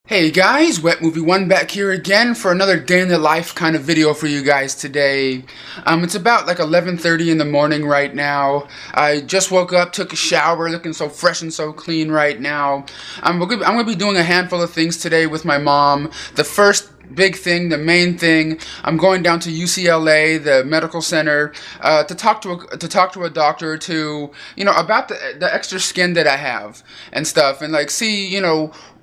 Hey guys, Wet Movie 1 back here again for another day in the life kind of video for you guys today. It's about like 11:30 in the morning right now. I just woke up, took a shower, looking so fresh and so clean right now. I'm gonna be doing a handful of things today with my mom. The first big thing, the main thing, I'm going down to UCLA, the medical center, to talk to a doctor to, about the extra skin that I have and stuff, and like see,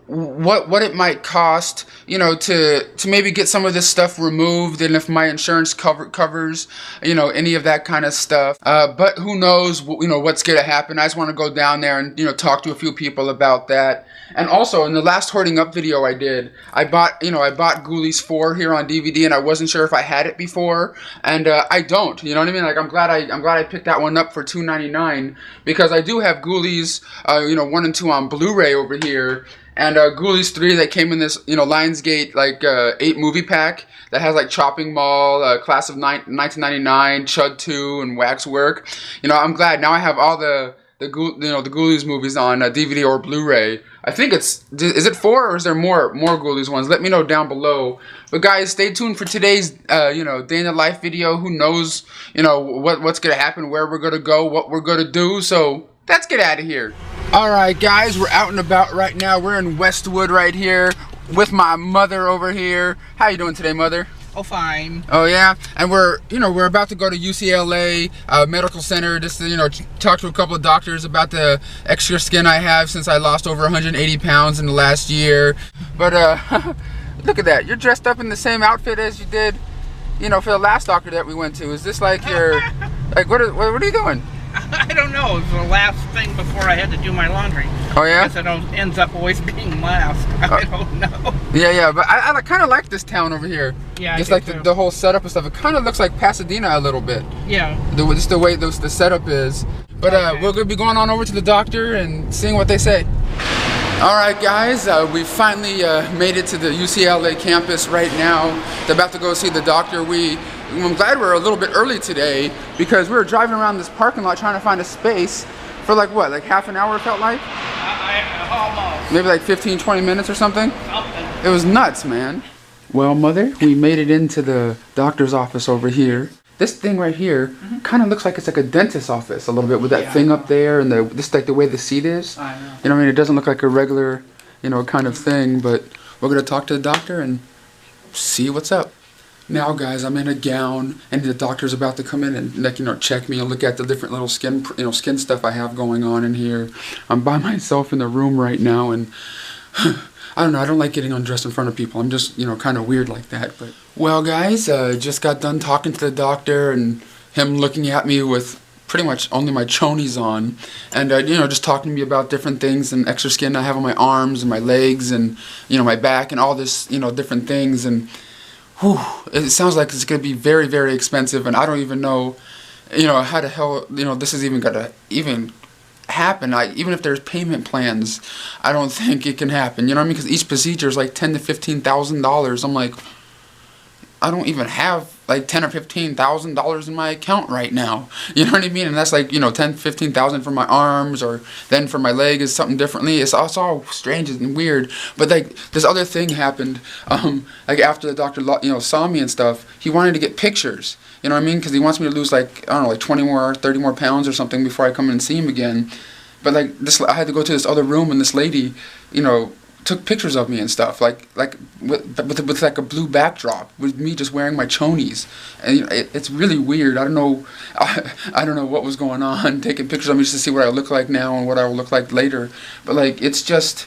what it might cost, to maybe get some of this stuff removed, and if my insurance covers, any of that kind of stuff. But who knows, what's gonna happen. I just want to go down there and, talk to a few people about that. And also, in the last Hoarding Up video I did, I bought Ghoulies 4 here on DVD, and I wasn't sure if I had it before, and I don't. You know what I mean? Like, I'm glad I picked that one up for $2.99 because I do have Ghoulies, 1 and 2 on Blu-ray over here. And Ghoulies 3 that came in this, Lionsgate, 8 movie pack that has like Chopping Mall, Class of 1999, Chud 2, and Waxwork. I'm glad now I have all the Ghoulies movies on DVD or Blu-ray. I think is it 4 or is there more Ghoulies ones? Let me know down below. But guys, stay tuned for today's day in the life video. Who knows, what's gonna happen, where we're gonna go, what we're gonna do. So let's get out of here. Alright guys, we're out and about right now. We're in Westwood right here with my mother over here. How you doing today, mother? Oh, fine. Oh yeah? And we're about to go to UCLA Medical Center just to, talk to a couple of doctors about the extra skin I have since I lost over 180 pounds in the last year. But look at that. You're dressed up in the same outfit as you did, for the last doctor that we went to. Is this like your, like what are you doing? I don't know. It was the last thing before I had to do my laundry. Oh yeah? I guess it ends up always being last. I don't know. Yeah, but I kind of like this town over here. Yeah, just like the whole setup and stuff. It kind of looks like Pasadena a little bit. Yeah. Just the way the setup is. But okay. We're gonna be going on over to the doctor and seeing what they say. All right, guys, we finally made it to the UCLA campus right now. They're about to go see the doctor. I'm glad we're a little bit early today because we were driving around this parking lot trying to find a space for like half an hour it felt like? Almost. Maybe like 15-20 minutes or something? It was nuts, man. Well, mother, we made it into the doctor's office over here. This thing right here kind of looks like it's like a dentist's office a little bit with that thing up there and just like the way the seat is. I know. You know what I mean? It doesn't look like a regular, kind of thing, but we're going to talk to the doctor and see what's up. Now, guys, I'm in a gown, and the doctor's about to come in and check me and look at the different little skin stuff I have going on in here. I'm by myself in the room right now, and I don't know. I don't like getting undressed in front of people. I'm just kind of weird like that. But well, guys, just got done talking to the doctor and him looking at me with pretty much only my chonies on, and just talking to me about different things and extra skin I have on my arms and my legs and my back and all this different things. And whew, it sounds like it's going to be very, very expensive, and I don't even know, how the hell, this is even going to happen. Even if there's payment plans, I don't think it can happen. You know what I mean? Because each procedure is like $10,000 to $15,000. I'm like, I don't even have like $10,000 or $15,000 in my account right now. You know what I mean? And that's like, $10,000, $15,000 for my arms, or then for my leg is something differently. It's all strange and weird. But like this other thing happened, like after the doctor, saw me and stuff, he wanted to get pictures. You know what I mean? Because he wants me to lose like, I don't know, like 20 more, 30 more pounds or something before I come in and see him again. But like I had to go to this other room, and this lady, took pictures of me and stuff, like with like a blue backdrop with me just wearing my chonies, and it's really weird. I don't know what was going on, taking pictures of me just to see what I look like now and what I will look like later. But like it's just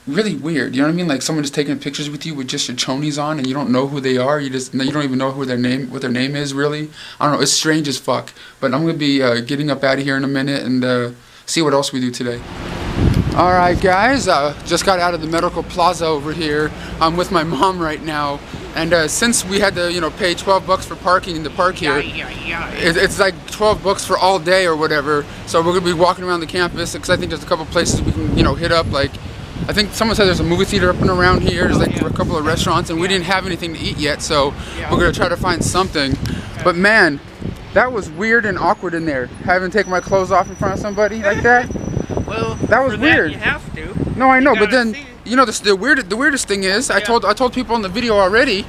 really weird. You know what I mean? Like someone just taking pictures with you with just your chonies on, and you don't know who they are. You don't even know what their name is really. I don't know. It's strange as fuck. But I'm gonna be getting up out of here in a minute and see what else we do today. Alright guys, just got out of the medical plaza over here. I'm with my mom right now, and since we had to pay $12 for parking in the park here, it's like $12 for all day or whatever. So we're gonna be walking around the campus because I think there's a couple places we can hit up. Like I think someone said there's a movie theater up and around here. There's like a couple of restaurants, and we didn't have anything to eat yet, so we're gonna try to find something. But man, that was weird and awkward in there, having to take my clothes off in front of somebody like that. Well, that was weird. You have to. No, I know, but then you know, the weirdest thing is, I told people in the video already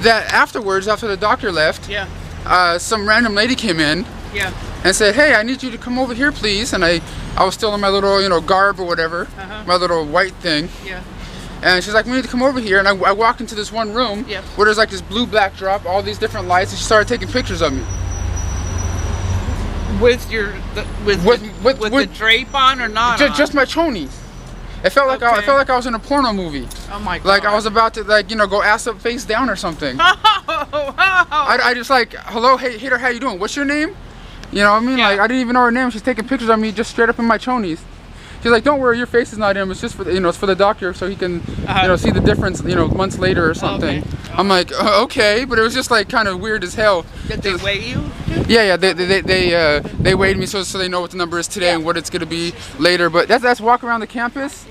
that afterwards, after the doctor left, some random lady came in and said, "Hey, I need you to come over here, please." And I was still in my little, you know, garb or whatever, my little white thing. And she's like, "We need to come over here." And I walked into this one room where there's like this blue backdrop, all these different lights, and she started taking pictures of me. With the drape on or not? Just my chonies. It felt like I felt like I was in a porno movie. Oh my god! Like I was about to, like, you know, go ass up, face down or something. I just like, "Hello, hey, hater, how you doing? What's your name?" You know what I mean? Like I didn't even know her name. She's taking pictures of me just straight up in my chonies. She's like, "Don't worry, your face is not in. It's just for the, you know, it's for the doctor so he can, you know, see the difference, you know, months later or something." I'm like, "Okay," but it was just like kind of weird as hell. Did they weigh you? Yeah, they weighed me so they know what the number is today and what it's gonna be later. But that's walk around the campus.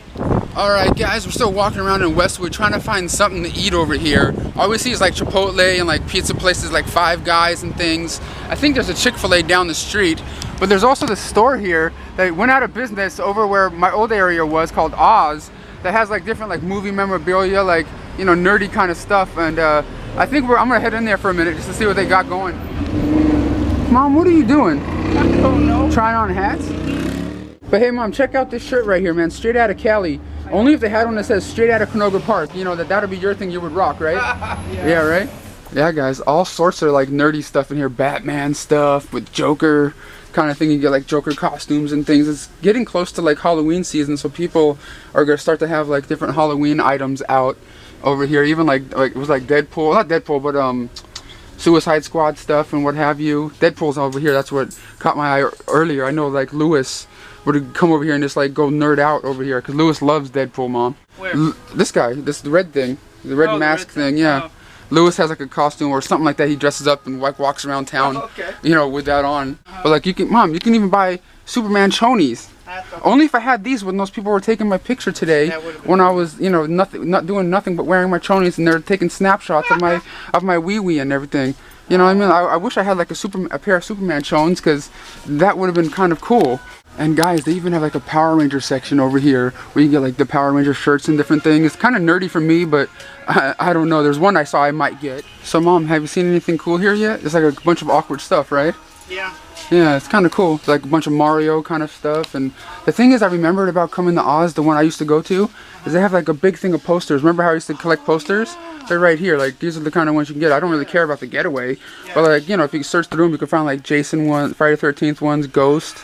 All right, guys, we're still walking around in Westwood trying to find something to eat over here. All we see is like Chipotle and like pizza places like Five Guys and things. I think there's a Chick-fil-A down the street, but there's also this store here that went out of business over where my old area was, called Oz, that has like different like movie memorabilia, like, you know, nerdy kind of stuff. And I think I'm gonna head in there for a minute just to see what they got going. Mom, what are you doing? I don't know. Trying on hats? But hey, Mom, check out this shirt right here, man. Straight out of Cali. Only if they had one that says straight out of Canoga Park. You know, that'll be your thing you would rock, right? Yeah, right? Yeah, guys, all sorts of like nerdy stuff in here. Batman stuff with Joker kind of thing. You get like Joker costumes and things. It's getting close to like Halloween season, so people are gonna start to have like different Halloween items out over here. Even like it was like Deadpool, not Deadpool, but Suicide Squad stuff and what have you. Deadpool's over here. That's what caught my eye earlier. I know like Lewis would come over here and just like go nerd out over here because Lewis loves Deadpool, Mom. Where? This guy, the red thing, the red mask thing, yeah. Oh. Lewis has like a costume or something like that. He dresses up and like walks around town, you know, with that on. But like you can, Mom, you can even buy Superman chonies. Only if I had these when those people were taking my picture today when I was, you know, not doing nothing but wearing my chonies, and they're taking snapshots of my wee and everything. You know what I mean? I wish I had like a pair of Superman chones, because that would have been kind of cool. And guys, they even have like a Power Ranger section over here where you can get like the Power Ranger shirts and different things. It's kind of nerdy for me, but I don't know. There's one I saw I might get. So Mom, have you seen anything cool here yet? It's like a bunch of awkward stuff, right? Yeah. Yeah, it's kind of cool. It's like a bunch of Mario kind of stuff. And the thing is, I remembered about coming to Oz, the one I used to go to, is they have like a big thing of posters. Remember how I used to collect posters? They're right here. Like, these are the kind of ones you can get. I don't really care about the Getaway, but like, you know, if you search the room, you can find like Jason one, Friday the 13th ones, Ghost.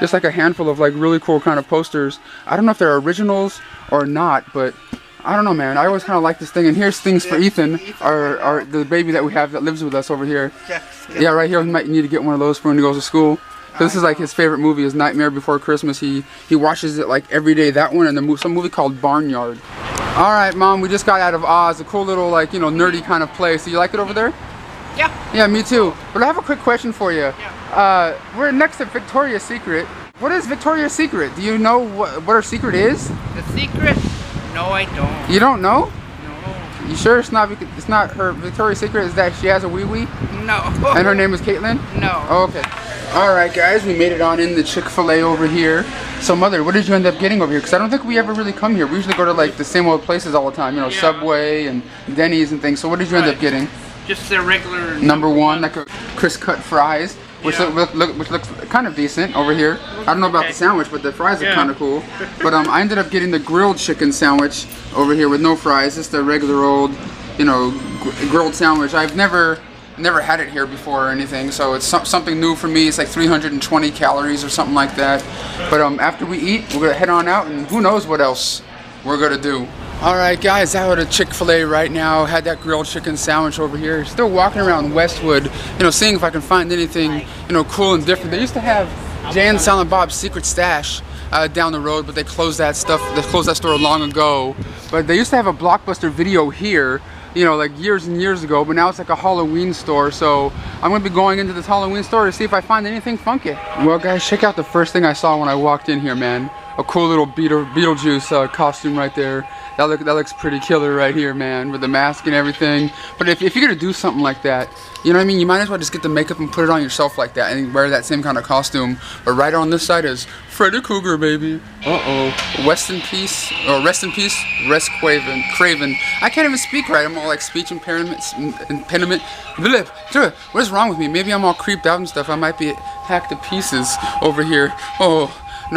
Just like a handful of like really cool kind of posters. I don't know if they're originals or not, but I don't know, man. I always kind of like this thing. And here's things for Ethan, our the baby that we have that lives with us over here. Yeah, right here. We might need to get one of those for when he goes to school. So this is like his favorite movie, is Nightmare Before Christmas. He watches it like every day. That one and some movie called Barnyard. All right, Mom, we just got out of Oz, a cool little like, you know, nerdy kind of place. Do you like it over there? Yeah. Yeah, me too. But I have a quick question for you. We're next to Victoria's Secret. What is Victoria's Secret? Do you know what her secret is? The secret? No, I don't. You don't know? No. You sure it's not her Victoria's Secret is that she has a wee-wee? No. And her name is Caitlin? No. Oh, okay. Alright guys, we made it on in the Chick-fil-A over here. So Mother, what did you end up getting over here? Because I don't think we ever really come here. We usually go to like the same old places all the time. You know, Subway and Denny's and things. So what did you end up getting? Just the regular number one, like a crisp cut fries. Which looks kind of decent over here. I don't know about the sandwich, but the fries are kind of cool. But I ended up getting the grilled chicken sandwich over here with no fries. Just the regular old, you know, grilled sandwich. I've never had it here before or anything, so it's something new for me. It's like 320 calories or something like that. But after we eat, we're gonna head on out, and who knows what else we're gonna do. Alright guys, out at Chick-fil-A right now. Had that grilled chicken sandwich over here. Still walking around Westwood, you know, seeing if I can find anything, you know, cool and different. They used to have Jay and Silent Bob's Secret Stash down the road, but they closed that store long ago. But they used to have a Blockbuster Video here, you know, like years and years ago, but now it's like a Halloween store. So I'm gonna be going into this Halloween store to see if I find anything funky. Well guys, check out the first thing I saw when I walked in here, man. A cool little Beetlejuice costume right there. That looks pretty killer right here, man, with the mask and everything. But if you're gonna do something like that, you know what I mean, you might as well just get the makeup and put it on yourself like that and wear that same kind of costume. But right on this side is Freddy Krueger, baby. Rest in peace, Craven. I can't even speak right. I'm all like speech impediment. What is wrong with me? Maybe I'm all creeped out and stuff. I might be hacked to pieces over here. No,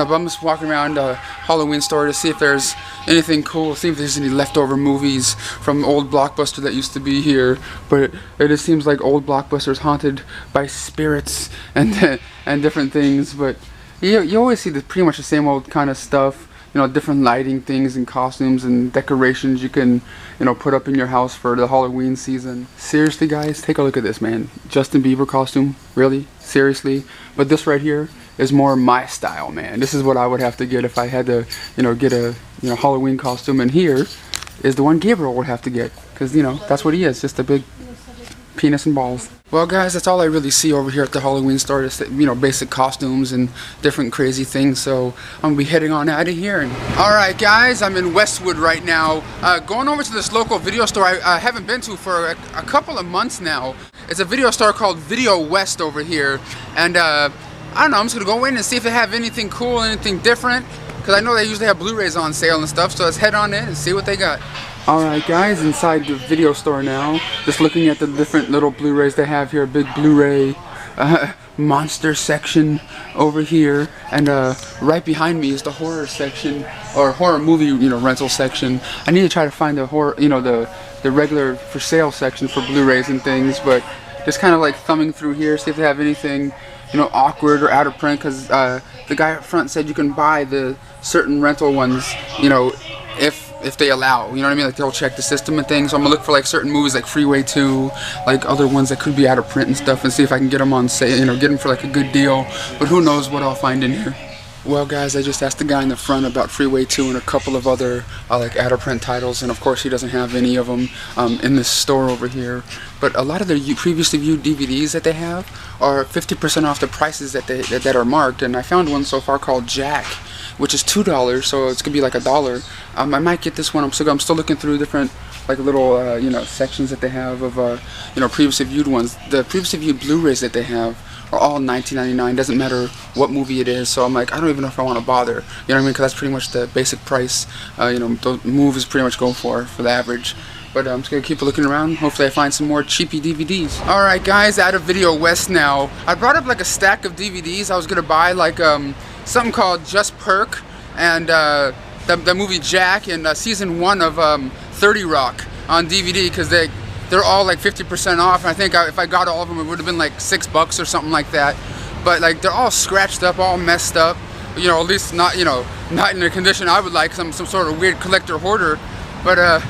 but I'm just walking around the Halloween store to see if there's anything cool, see if there's any leftover movies from old Blockbuster that used to be here. But it just seems like old Blockbuster's haunted by spirits and different things. But you always see pretty much the same old kind of stuff. You know, different lighting things and costumes and decorations you can, put up in your house for the Halloween season. Seriously, guys, take a look at this, man. Justin Bieber costume, really? Seriously? But this right here is more my style, man. This is what I would have to get if I had to, get a, Halloween costume. And here is the one Gabriel would have to get, because, that's what he is, just a big penis and balls. Well, guys, that's all I really see over here at the Halloween store. Just, basic costumes and different crazy things. So I'm gonna be heading on out of here. All right, guys, I'm in Westwood right now. Going over to this local video store I haven't been to for a couple of months now. It's a video store called Video West over here, and I don't know. I'm just gonna go in and see if they have anything cool, anything different, because I know they usually have Blu-rays on sale and stuff. So let's head on in and see what they got. Alright, guys, inside the video store now, just looking at the different little Blu-rays they have here. Big Blu-ray monster section over here, and right behind me is the horror section, or horror movie rental section. I need to try to find the horror, the regular for sale section for Blu-rays and things, but just kind of like thumbing through here, see if they have anything awkward or out of print, because the guy up front said you can buy the certain rental ones, if they allow, you know what I mean? Like, they'll check the system and things. So I'm gonna look for like certain movies like Freeway 2, like other ones that could be out of print and stuff, and see if I can get them on sale, get them for like a good deal. But who knows what I'll find in here. Well, guys, I just asked the guy in the front about Freeway 2 and a couple of other like out of print titles, and of course he doesn't have any of them in this store over here. But a lot of their previously viewed DVDs that they have are 50% off the prices that are marked, and I found one so far called Jack, which is $2, so it's gonna be like $1. I might get this one. I'm still looking through different like little sections that they have of previously viewed ones. The previously viewed Blu-rays that they have are all $19.99. Doesn't matter what movie it is. So I'm like, I don't even know if I want to bother. You know what I mean? Because that's pretty much the basic price. Those movies pretty much go for the average. But I'm just gonna keep looking around. Hopefully I find some more cheapy DVDs. Alright, guys, out of Video West now. I brought up like a stack of DVDs I was gonna buy, like something called Just Perk, and the movie Jack, and season 1 of 30 Rock on DVD, because they're all like 50% off, and I think if I got all of them it would have been like $6 or something like that. But like, they're all scratched up, all messed up, at least not in the condition I would like, because I'm some sort of weird collector hoarder. But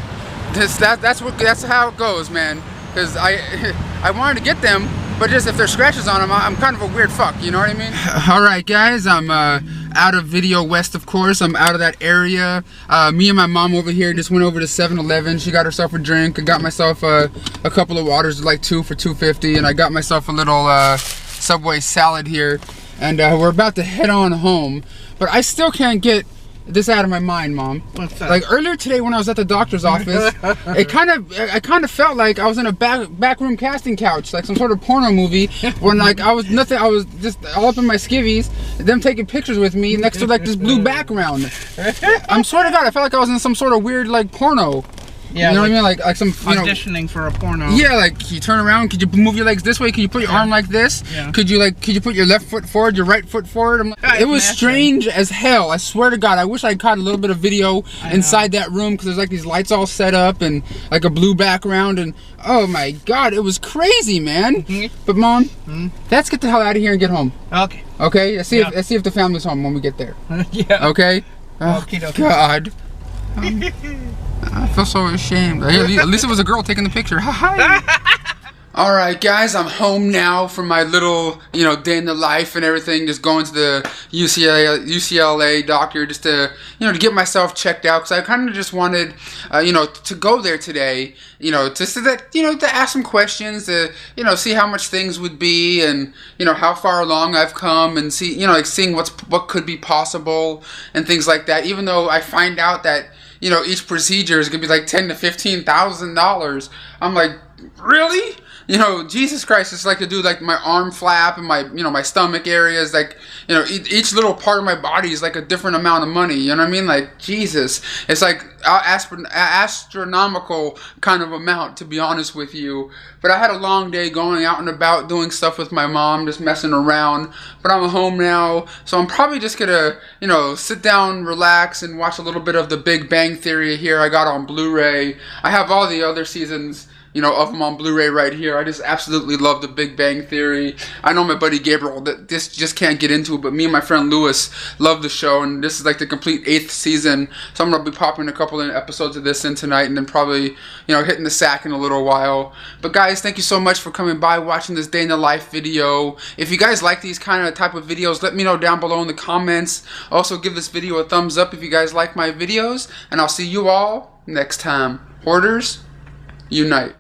that's how it goes, man, because I wanted to get them, but just if there's scratches on them, I'm kind of a weird fuck, you know what I mean? Alright, guys, I'm out of Video West, of course. I'm out of that area. Me and my mom over here just went over to 7-Eleven. She got herself a drink. I got myself a couple of waters, like 2 for $2.50, and I got myself a little Subway salad here. And we're about to head on home, but I still can't get this out of my mind, Mom. What's that? Like, earlier today when I was at the doctor's office, I kind of felt like I was in a back room casting couch, like some sort of porno movie, when like I was just all up in my skivvies, them taking pictures with me next to like this blue background. I'm swear to God, I felt like I was in some sort of weird like porno. Yeah, you know what I mean? Like some auditioning for a porno. Yeah, like you turn around, could you move your legs this way? Could you put your arm like this? Yeah. Could you put your left foot forward, your right foot forward? It was strange as hell. I swear to God, I wish I caught a little bit of video inside that room, because there's like these lights all set up and like a blue background, and oh my God, it was crazy, man. But Mom, let's get the hell out of here and get home. Okay. Okay. Let's see if the family's home when we get there. Yeah. Okay. Oh, God. I feel so ashamed. At least it was a girl taking the picture. Alright, guys, I'm home now from my little, day in the life and everything. Just going to the UCLA doctor just to, to get myself checked out. Because I kind of just wanted, to go there today, to ask some questions, to, see how much things would be, and, how far along I've come, and see, like seeing what could be possible and things like that. Even though I find out that, each procedure is gonna be like $10,000 to $15,000. I'm like, really? Jesus Christ, it's like to do like my arm flap and my, my stomach areas, like, each little part of my body is like a different amount of money, you know what I mean? Like, Jesus, it's like astronomical kind of amount, to be honest with you. But I had a long day going out and about, doing stuff with my mom, just messing around. But I'm home now, so I'm probably just gonna, sit down, relax, and watch a little bit of The Big Bang Theory here. I got on Blu-ray. I have all the other seasons, of them on Blu-ray right here. I just absolutely love The Big Bang Theory. I know my buddy Gabriel that this just can't get into it, but me and my friend Lewis love the show, and this is like the complete 8th season. So I'm gonna be popping a couple of episodes of this in tonight, and then probably, hitting the sack in a little while. But guys, thank you so much for coming by, watching this day in the life video. If you guys like these kind of type of videos, let me know down below in the comments. Also, give this video a thumbs up if you guys like my videos, and I'll see you all next time. Hoarders, unite.